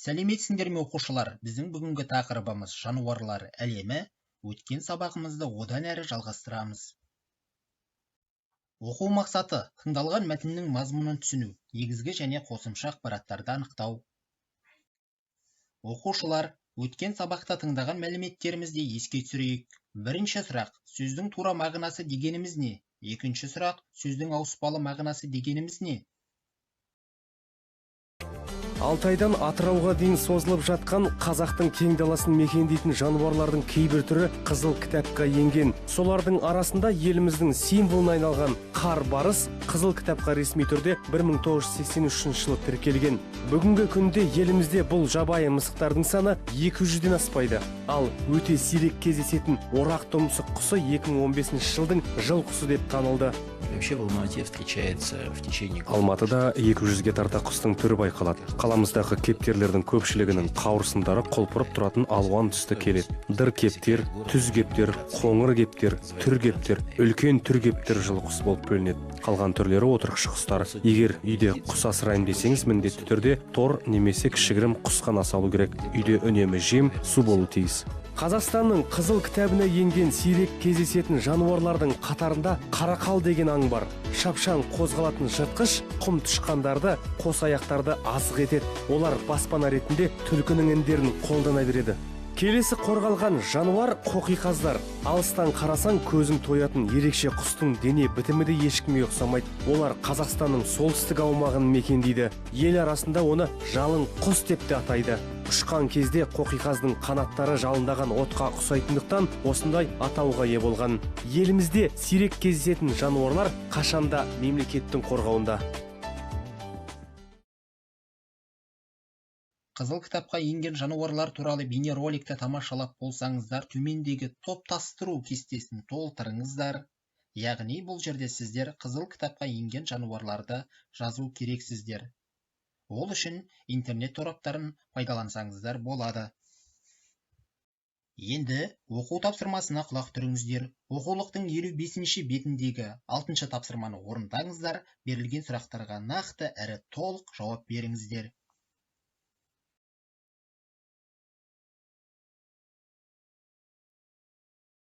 Сәлеметсіңдер ме оқушылар? Біздің бүгінгі тақырыбымыз жануарлар әлемі. Өткен сабағымызды одан әрі жалғастырамыз. Оқу мақсаты: тыңдалған мәтіннің мазмұнын түсіну, негізгі және қосымша ақпараттарды анықтау. Оқушылар, өткен сабақта тыңдаған мәліметтерімізді еске түсірейік. Бірінші сұрақ: сөздің тура мағынасы дегеніміз не? Екінші сұрақ: сөздің ауыспалы мағынасы дегеніміз не? Алтайдан Атырауға дейін созылып жатқан қазақтың кең даласын мекендейтін жануарлардың кейбір түрі қызыл кітапқа енген. Солардың арасында еліміздің символына айналған қар барыс қызыл кітапқа ресми түрде 1983 жылы тіркелген. Бүгінгі күнде елімізде бұл жабайы мысықтардың саны 200-ден аспайды. Ал өте сирек кездесетін орақ тұмсық құсы 2015 жылдың жыл құсы деп танылды. Вообще в Алмате встречается в течение года. Алматыда 200-ге тарта құстың түрі байқалады. Қаламыздағы кептерлердің көпшілігінің қауырсындары құлпырып тұратын алуан түсті келеді. Дыр кептер, түз кептер, қоңыр кептер, түр кептер, үлкен түр кептер жылы құс болып бөлінеді. Қалған түрлері отырықшы құстар. Егер үйде құс асырайын десеңіз, міндетті түрде тор немесе кішігірім құсқан асалу керек. Үйде үнемі жем, су болу тиіс. Қазақстанның қызыл кітабына енген сирек кездесетін жануарлардың қатарында қарақал деген аң бар. Шапшаң қозғалатын жыртқыш құм тышқандарды, қос аяқтарды азық етеді. Олар баспана ретінде түлкінің індерін қолдана береді. Келесі қорғалған жануар қоқиқаздар. Алыстан қарасаң көзің тоятын ерекше құстың дене бітімі де ешкімге ұқсамайды. Олар Қазақстанның солтүстік аумағын мекендейді. Ел арасында оны жалын құс деп те атайды. Ұшқан кезде қоқиқаздың қанаттары жалындаған отқа ұқсайтындықтан осындай атауға ие болған. Елімізде сирек кездесетін жануарлар қашанда мемлекеттің қорғауында. Қызыл кітапқа енген жануарлар туралы бейнероликті тамашалап болсаңыздар, төмендегі топтастыру кестесін толтырыңыздар. Яғни бұл жерде сіздер қызыл кітапқа енген жануарларды жазу керексіздер. Ол үшін интернет тораптарын пайдалансаңыздар болады. Енді оқу тапсырмасына құлақ түріңіздер. Оқулықтың 55-ші бетіндегі 6-шы тапсырманы орындаңыздар. Берілген сұрақтарға нақты әрі толық жауап беріңіздер.